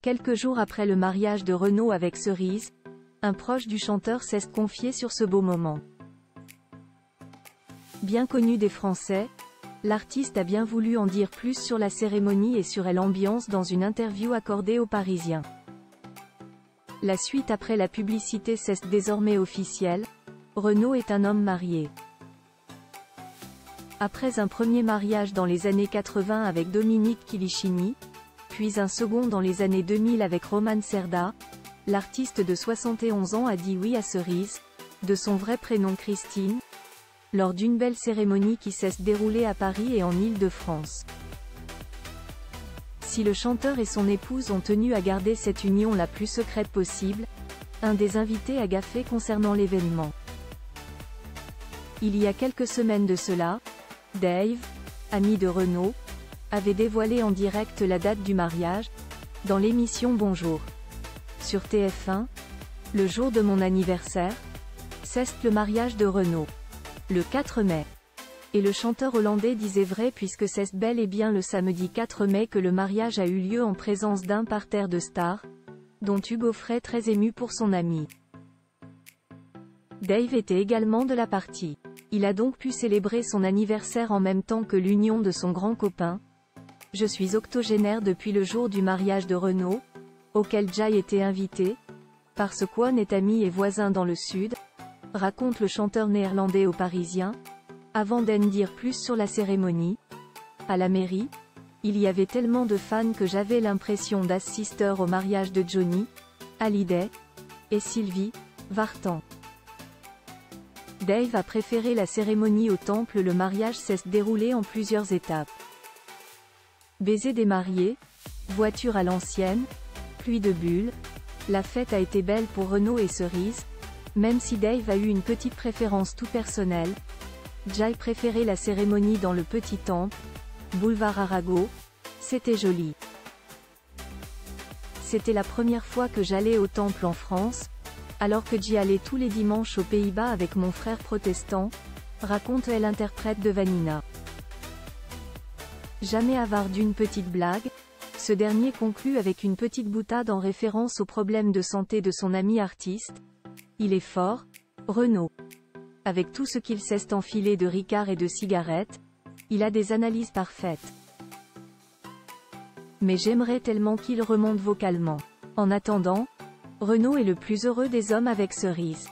Quelques jours après le mariage de Renaud avec Cerise, un proche du chanteur s'est confié sur ce beau moment. Bien connu des Français, l'artiste a bien voulu en dire plus sur la cérémonie et sur l'ambiance dans une interview accordée aux Parisiens. La suite après la publicité c'est désormais officielle, Renaud est un homme marié. Après un premier mariage dans les années 80 avec Dominique Kilichini, puis un second dans les années 2000 avec Roman Cerda, l'artiste de 71 ans a dit oui à Cerise, de son vrai prénom Christine, lors d'une belle cérémonie qui s'est déroulée à Paris et en Île-de-France. Si le chanteur et son épouse ont tenu à garder cette union la plus secrète possible, un des invités a gaffé concernant l'événement. Il y a quelques semaines de cela, Dave, ami de Renaud, avait dévoilé en direct la date du mariage, dans l'émission Bonjour. Sur TF1, le jour de mon anniversaire, c'est le mariage de Renaud. Le 4 mai. Et le chanteur hollandais disait vrai puisque c'est bel et bien le samedi 4 mai que le mariage a eu lieu en présence d'un parterre de stars, dont Hugo Frey très ému pour son ami. Dave était également de la partie. Il a donc pu célébrer son anniversaire en même temps que l'union de son grand copain. Je suis octogénaire depuis le jour du mariage de Renaud, auquel Jai était invité, parce qu'on est amis et voisins dans le sud, raconte le chanteur néerlandais aux Parisiens, avant d'en dire plus sur la cérémonie. À la mairie, il y avait tellement de fans que j'avais l'impression d'assister au mariage de Johnny, Hallyday et Sylvie Vartan. Dave a préféré la cérémonie au temple. Le mariage s'est déroulé en plusieurs étapes. Baiser des mariés, voiture à l'ancienne, pluie de bulles. La fête a été belle pour Renaud et Cerise, même si Dave a eu une petite préférence tout personnelle. Jai préférait la cérémonie dans le petit temple, boulevard Arago, c'était joli. C'était la première fois que j'allais au temple en France, alors que j'y allais tous les dimanches aux Pays-Bas avec mon frère protestant, raconte l'interprète de Vanina. Jamais avare d'une petite blague, ce dernier conclut avec une petite boutade en référence aux problèmes de santé de son ami artiste. Il est fort, Renaud. Avec tout ce qu'il s'est enfilé de Ricard et de cigarettes, il a des analyses parfaites. Mais j'aimerais tellement qu'il remonte vocalement. En attendant, Renaud est le plus heureux des hommes avec Cerise.